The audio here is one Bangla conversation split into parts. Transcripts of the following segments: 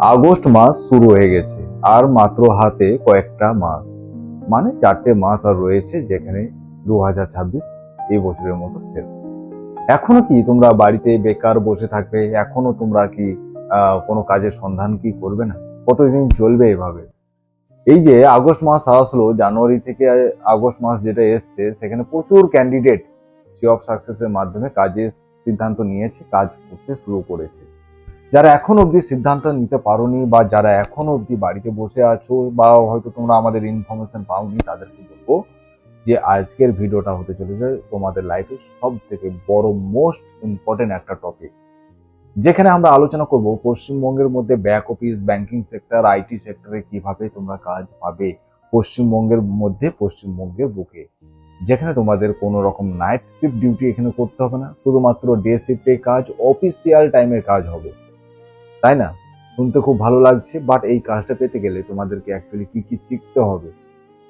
আগস্ট মাস শুরু হয়ে গেছে আর মাত্র হাতে কয়েকটা মাস, মানে 4টে মাস আর রয়েছে, যেখানে 2026 এই বছরের মতো শেষ। এখনো কি তোমরা বাড়িতে বেকার বসে থাকবে? এখনো তোমরা কি কোনো কাজের সন্ধান কি করবে না? কতদিন চলবে এভাবে? এই যে আগস্ট মাস আসলো, জানুয়ারি থেকে আগস্ট মাস যেটা এসছে, সেখানে প্রচুর ক্যান্ডিডেট সি অফ সাকসেসের মাধ্যমে কাজের সিদ্ধান্ত নিয়েছে, কাজ করতে শুরু করেছে। যারা এখন অবধি সিদ্ধান্ত নিতে পারোনি, বা যারা এখন অবধি বাড়িতে বসে আছো, বা হয়তো তোমরা আমাদের ইনফরমেশন পাওনি, তাদেরকে বলবো যে আজকের ভিডিওটা হতে চলেছে তোমাদের লাইফে সব থেকে বড় মোস্ট ইম্পর্টেন্ট একটা টপিক, যেখানে আমরা আলোচনা করব পশ্চিমবঙ্গের মধ্যে back office, banking sector, IT সেক্টরে কিভাবে তোমরা কাজ পাবে পশ্চিমবঙ্গের মধ্যে, পশ্চিমবঙ্গের বুকে, যেখানে তোমাদের কোনো রকম নাইট শিফট ডিউটি এখানে করতে হবে না, শুধুমাত্র ডে শিফটে কাজ, অফিসিয়াল টাইমে কাজ হবে। তাই না? শুনতে খুব ভালো লাগছে, বাট এই কাজটা পেতে গেলে তোমাদেরকে অ্যাকচুয়ালি কি কি শিখতে হবে,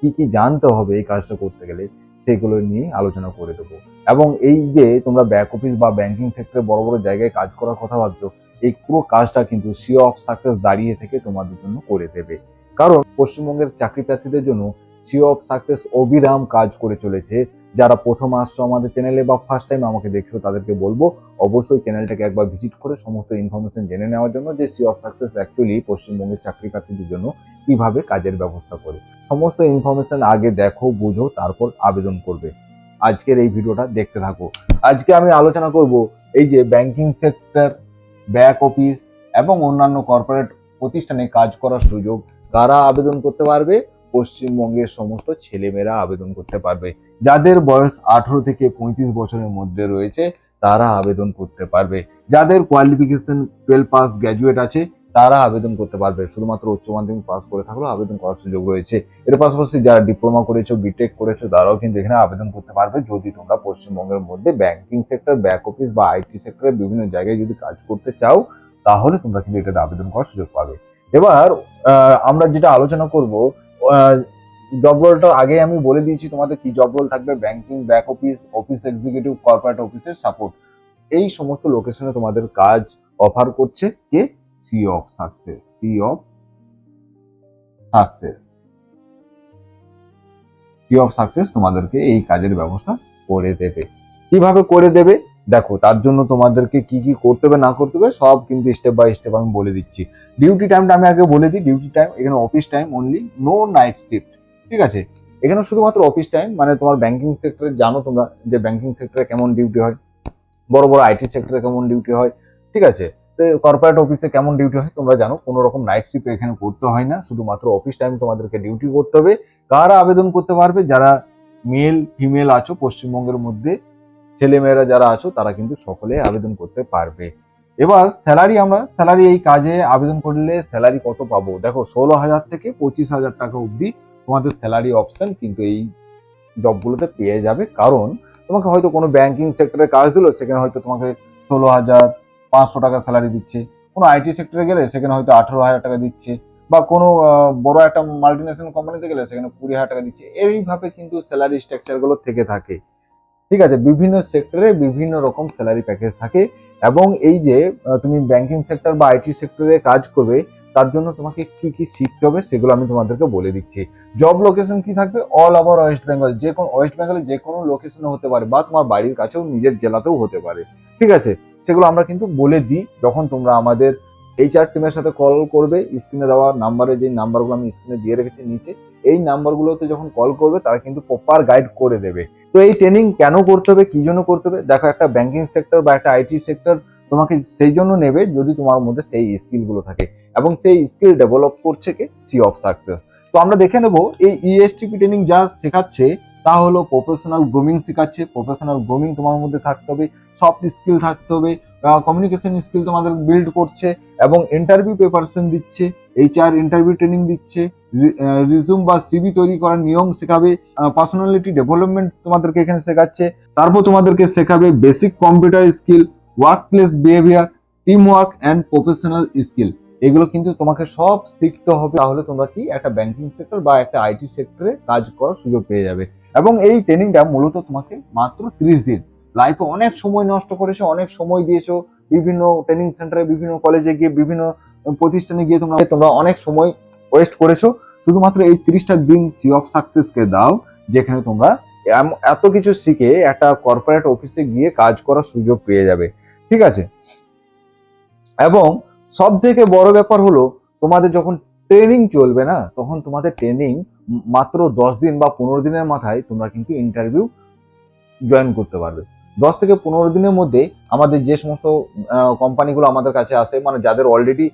কি কি জানতে হবে এই কাজটা করতে গেলে, সেগুলো নিয়ে আলোচনা করে দেবো। এবং এই যে তোমরা ব্যাক অফিস বা ব্যাংকিং সেক্টরে বড় বড় জায়গায় কাজ করার কথা ভাবছো, এই পুরো কাজটা কিন্তু সি অফ সাকসেস দাঁড়িয়ে থেকে তোমাদের জন্য করে দেবে। কারণ পশ্চিমবঙ্গের চাকরি প্রার্থীদের জন্য সি অফ সাকসেস অবিরাম কাজ করে চলেছে। যারা প্রথম আসছো আমাদের চ্যানেলে বা ফার্স্ট টাইম আমাকে দেখছো, তাদেরকে বলবো অবশ্যই চ্যানেলটাকে একবার ভিজিট করে সমস্ত ইনফরমেশন জেনে নেওয়ার জন্য, যে সি অফ সাকসেস অ্যাকচুয়ালি পশ্চিমবঙ্গের চাকরি প্রার্থীদের জন্য কিভাবে কাজের ব্যবস্থা করে। সমস্ত ইনফরমেশন আগে দেখো, বুঝো, তারপর আবেদন করবে। আজকের এই ভিডিওটা দেখতে থাকো। আজকে আমি আলোচনা করব এই যে ব্যাংকিং সেক্টর, ব্যাক অফিস এবং অন্যান্য কর্পোরেট প্রতিষ্ঠানে কাজ করার সুযোগ কারা আবেদন করতে পারবে। পশ্চিমবঙ্গের সমস্ত ছেলেমেয়েরা আবেদন করতে পারবে। যাদের বয়স 18 থেকে 35 বছরের মধ্যে রয়েছে তারা আবেদন করতে পারবে। যাদের কোয়ালিফিকেশন 12 পাস গ্র্যাজুয়েট আছে তারা আবেদন করতে পারবে। শুধুমাত্র উচ্চ মাধ্যমিক পাস করে থাকলেও আবেদন করার সুযোগ রয়েছে। এর পাশাপাশি যারা ডিপ্লোমা করেছো, বিটেক করেছো, তারাও কিন্তু এখানে আবেদন করতে পারবে, যদি তোমরা পশ্চিমবঙ্গের মধ্যে ব্যাংকিং সেক্টর, ব্যাক অফিস বা আইটি সেক্টরের বিভিন্ন জায়গায় যদি কাজ করতে চাও, তাহলে তোমরা কিন্তু এটাতে আবেদন করার সুযোগ পাবে। এবার আমরা যেটা আলোচনা করব, জব রোলটা আগে আমি বলে দিয়েছি তোমাদের কি জব রোল থাকবে। Banking, back office, office executive, corporate অফিসের সাপোর্ট, এই সমস্ত লোকেশনে তোমাদের কাজ অফার করছে কে? Sea of success. Sea of success, sea of success তোমাদেরকে এই কাজের ব্যবস্থা করে দেবে। কিভাবে করে দেবে দেখো, তার জন্য তোমাদেরকে কি কি করতে হবে না করতে হবে সব কিন্তু স্টেপ বাই স্টেপ আমি বলে দিচ্ছি। ডিউটি টাইমটা আমি আগে বলে দিই। ডিউটি টাইম এখানে office time only, no night shift. ঠিক আছে? এখানে শুধুমাত্র অফিস টাইম, মানে তোমার ব্যাংকিং সেক্টরে জানো তোমরা যে ব্যাংকিং সেক্টরে কেমন ডিউটি হয়, বড় বড় আইটি সেক্টরে কেমন ডিউটি হয়। ঠিক আছে? তো কর্পোরেট অফিসে কেমন ডিউটি হয় তোমরা জানো। কোনো রকম নাইট শিফট এখানে করতে হয় না, শুধুমাত্র অফিস টাইম তোমাদেরকে ডিউটি করতে হবে। কারা আবেদন করতে পারবে? যারা মেল ফিমেল আছো পশ্চিমবঙ্গের মধ্যে, ছেলেমেয়েরা যারা আছো তারা কিন্তু সকলে আবেদন করতে পারবে। এবার স্যালারি, আমরা স্যালারি এই কাজে আবেদন করলে স্যালারি কত পাবো দেখো, 16,000 থেকে 25,000 টাকা অবধি তোমাদের স্যালারি অপশন কিন্তু এই জবগুলোতে পেয়ে যাবে। কারণ তোমাকে হয়তো কোনো ব্যাংকিং সেক্টরে কাজ দিল, সেখানে হয়তো তোমাকে 16,500 টাকা স্যালারি দিচ্ছে। কোনো আইটি সেক্টরে গেলে সেখানে হয়তো 18,000 টাকা দিচ্ছে, বা কোনো বড় একটা মাল্টিন্যাশনাল কোম্পানিতে গেলে সেখানে 20,000 টাকা দিচ্ছে। এইভাবে কিন্তু স্যালারি স্ট্রাকচারগুলো থেকে থাকে। ঠিক আছে? বিভিন্ন সেক্টরে বিভিন্ন রকম স্যালারি প্যাকেজ থাকে। এবং এই যে তুমি ব্যাংকিং সেক্টর বা আইটি সেক্টরে কাজ করবে, তার জন্য তোমাকে কি কি শিখতে হবে সেগুলো আমি তোমাদেরকে বলে দিচ্ছি। জব লোকেশন কি থাকবে? অল ওভার ওয়েস্ট বেঙ্গল, যে কোনো ওয়েস্ট বেঙ্গলে যে কোনো লোকেশনে হতে পারে, বা তোমার বাড়ির কাছেও নিজের জেলাতেও হতে পারে। ঠিক আছে? সেগুলো আমরা কিন্তু বলে দিই যখন তোমরা আমাদের এইচআর টিমের সাথে কল করবে। স্ক্রিনে দেওয়া নাম্বারে, যে নাম্বারগুলো আমি স্ক্রিনে দিয়ে রেখেছি নিচে, এই নাম্বারগুলোতে যখন কল করবে তারা কিন্তু প্রপার গাইড করে দেবে। তো এই ট্রেনিং কেন করতে হবে, কি জন্য করতে হবে? দেখো, একটা ব্যাংকিং সেক্টর বা একটা আইটি সেক্টর তোমাকে সেই জন্য নেবে যদি তোমার মধ্যে সেই স্কিলগুলো থাকে, এবং সেই স্কিল ডেভেলপ করছে কে? Sea of success. তো আমরা দেখে নেব এই ইএসটিপি ট্রেনিং যা শেখাচ্ছে তা হলো প্রফেশনাল গ্রুমিং শেখাচ্ছে। প্রফেশনাল গ্রুমিং তোমার মধ্যে থাকতে হবে, সফট স্কিল থাকতে হবে, কমিউনিকেশন স্কিল তোমাদের বিল্ড করছে, এবং ইন্টারভিউ প্রিপারেশন দিচ্ছে, এইচআর ইন্টারভিউ ট্রেনিং দিচ্ছে, রিজুম বা সিভি তৈরি করার নিয়ম শেখাবে, পার্সোনালিটি ডেভেলপমেন্ট তোমাদেরকে এখানে শেখাচ্ছে। তারপর তোমাদেরকে শেখাবে basic computer skill, work place behaviour, team work and professional skill. এগুলো কিন্তু তোমাকে সব শিখতে হবে, তাহলে তোমরা কি একটা ব্যাংকিং সেক্টর বা একটা আইটি সেক্টরে কাজ করার সুযোগ পেয়ে যাবে। এবং এই ট্রেনিংটা মূলত তোমাকে মাত্র 30 দিন। লাইফে অনেক সময় নষ্ট করেছো, অনেক সময় দিয়েছো, বিভিন্ন ট্রেনিং সেন্টারে, বিভিন্ন কলেজে গিয়ে বিভিন্ন প্রতিষ্ঠানে গিয়ে তোমরা অনেক সময় ওয়েস্ট করেছো। শুধুমাত্র এই 30টা দিন সি অফ সাকসেসকে দাও, যেখানে তোমরা এত কিছু শিখে একটা কর্পোরেট অফিসে গিয়ে কাজ করার সুযোগ পেয়ে যাবে। ঠিক আছে, এবং সব থেকে বড় ব্যাপার হলো তোমাদের যখন ট্রেনিং চলবে না, তখন তোমাদের ট্রেনিং মাত্র 10 দিন বা 15 দিনের মাথায় তোমরা কিন্তু ইন্টারভিউ জয়েন করতে পারবে। 10 থেকে 15 দিনের মধ্যে আমাদের যে সমস্ত কোম্পানিগুলো আমাদের কাছে আসে, মানে যাদের অলরেডি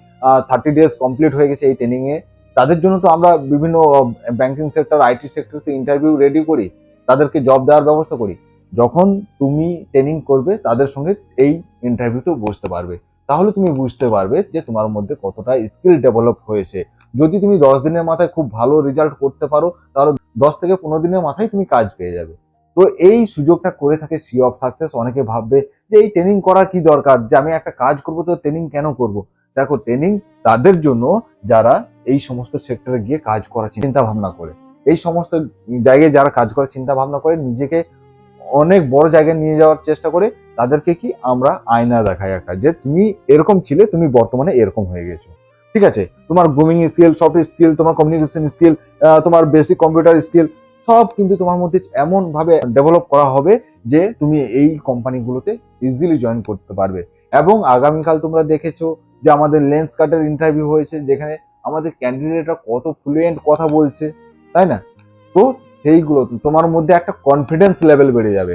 30 ডেজ কমপ্লিট হয়ে গেছে এই ট্রেনিং এ, তাদের জন্য তো আমরা বিভিন্ন ব্যাংকিং সেক্টর, আইটি সেক্টরতে ইন্টারভিউ রেডি করি, তাদেরকে জব দেওয়ার ব্যবস্থা করি। যখন তুমি ট্রেনিং করবে তাদের সঙ্গে এই ইন্টারভিউতেও বসতে পারবে, তাহলে তুমি বুঝতে পারবে যে তোমার মধ্যে কতটা স্কিল ডেভেলপ হয়েছে। যদি তুমি 10 দিনের মাথায় খুব ভালো রেজাল্ট করতে পারো, তাহলে 10 থেকে 15 দিনের মাথায় তুমি কাজ পেয়ে যাবে। তো এই সুযোগটা করে থাকে সি অফ সাকসেস। অনেকে ভাববে যে এই ট্রেনিং করা কি দরকার, যে আমি একটা কাজ করব তো ট্রেনিং কেন করব। দেখো, ট্রেনিং তাদের জন্য যারা এই সমস্ত সেক্টরে গিয়ে কাজ করার চিন্তা ভাবনা করে, এই সমস্ত জায়গায় যারা কাজ করার চিন্তা ভাবনা করে, নিজেকে অনেক বড় জায়গায় নিয়ে যাওয়ার চেষ্টা করে, তাদেরকে কি আমরা আয়না দেখাই একটা, যে তুমি এরকম ছিলে, তুমি বর্তমানে এরকম হয়ে গেছো। ঠিক আছে, তোমার গ্রুমিং স্কিল, সফট স্কিল, তোমার কমিউনিকেশন স্কিল, তোমার বেসিক কম্পিউটার স্কিল সব কিন্তু তোমার মধ্যে এমন ভাবে ডেভেলপ করা হবে যে তুমি এই কোম্পানিগুলোতে ইজিলি জয়েন করতে পারবে। এবং আগামীকাল তোমরা দেখেছো যে আমাদের লেন্স কাটের ইন্টারভিউ হয়েছে, যেখানে আমাদের ক্যান্ডিডেটরা কত ফ্লুয়েন্ট কথা বলছে, তাই না? তো সেইগুলো তোমার মধ্যে একটা কনফিডেন্স লেভেল বেড়ে যাবে।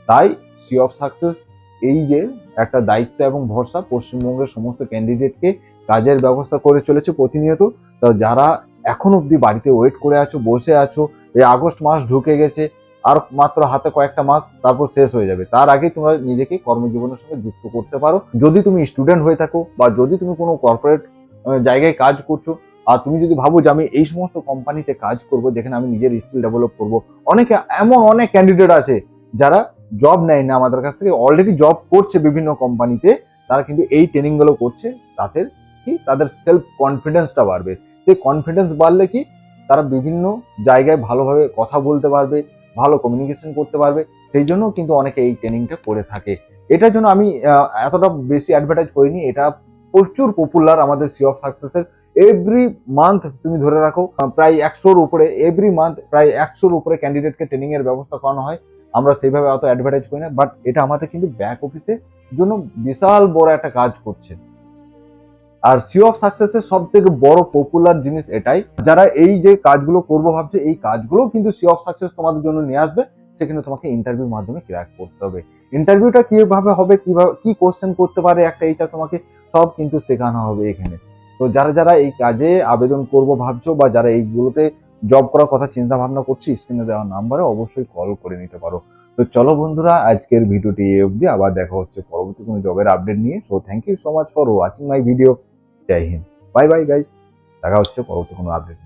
তাই সি অফ সাকসেস এই যে একটা দায়িত্ব এবং ভরসা পশ্চিমবঙ্গের সমস্ত ক্যান্ডিডেটকে কাজের ব্যবস্থা করে চলেছে প্রতিনিয়ত। তো যারা এখন অব্দি বাড়িতে ওয়েট করে আছো, বসে আছো, এই আগস্ট মাস ঢুকে গেছে, আর মাত্র হাতে কয়েকটা মাস, তারপর শেষ হয়ে যাবে। তার আগে তোমরা নিজেকে কর্মজীবনের সঙ্গে যুক্ত করতে পারো। যদি তুমি স্টুডেন্ট হয়ে থাকো বা যদি তুমি কোনো কর্পোরেট জায়গায় কাজ করছো, আর তুমি যদি ভাবো যে আমি এই সমস্ত কোম্পানিতে কাজ করব যেখানে আমি নিজের স্কিল ডেভেলপ করব, অনেক ক্যান্ডিডেট আছে যারা জব নেয় না আমাদের কাছ থেকে, অলরেডি জব করছে বিভিন্ন কোম্পানিতে, তারা কিন্তু এই ট্রেনিং গুলো করছে। তাদের কি, তাদের সেলফ কনফিডেন্সটা বাড়বে। সেই কনফিডেন্স বাড়লে কি, তারা বিভিন্ন জায়গায় ভালোভাবে কথা বলতে পারবে, ভালো কমিউনিকেশন করতে পারবে। সেই জন্য কিন্তু অনেকে এই ট্রেনিংটা করে থাকে। এটার জন্য আমি এতটা বেশি অ্যাডভার্টাইজ করিনি, এটা প্রচুর পপুলার আমাদের সি অফ সাকসেসের। এভরি মান্থ তুমি ধরে রাখো প্রায় 100-র উপরে, এভরি মান্থ প্রায় 100-র উপরে ক্যান্ডিডেটকে ট্রেনিং এর ব্যবস্থা করানো হয়। আমরা সেইভাবে অত অ্যাডভার্টাইজ করি না, বাট এটা আমাদের কিন্তু ব্যাক অফিসের জন্য বিশাল বড় একটা কাজ করছে। আর সি অফ সাকসেসের সব থেকে বড় পপুলার জিনিস এটাই, যারা এই যে কাজগুলো করবো ভাবছে, এই কাজগুলো কিন্তু সি অফ সাকসেস তোমাদের জন্য নিয়ে আসবে। সেখানে তোমাকে ইন্টারভিউর মাধ্যমে ক্র্যাক করতে হবে। ইন্টারভিউটা কিভাবে হবে, কিভাবে কি কোশ্চেন করতে পারে একটা এইচআর, তোমাকে সব কিন্তু শেখানো হবে এখানে। তো যারা যারা এই কাজে আবেদন করবো ভাবছো, বা যারা এইগুলোতে জব করার কথা চিন্তা ভাবনা করছি, স্ক্রিনে দেওয়া নাম্বারে অবশ্যই কল করে নিতে পারো। তো চলো বন্ধুরা, আজকের ভিডিওটি এই অবধি। আবার দেখা হচ্ছে পরবর্তী কোনো জবের আপডেট নিয়ে। So thank you so much for watching my video. Jai Hind, bye bye guys, দেখা হচ্ছে পরবর্তী কোনো আপডেট।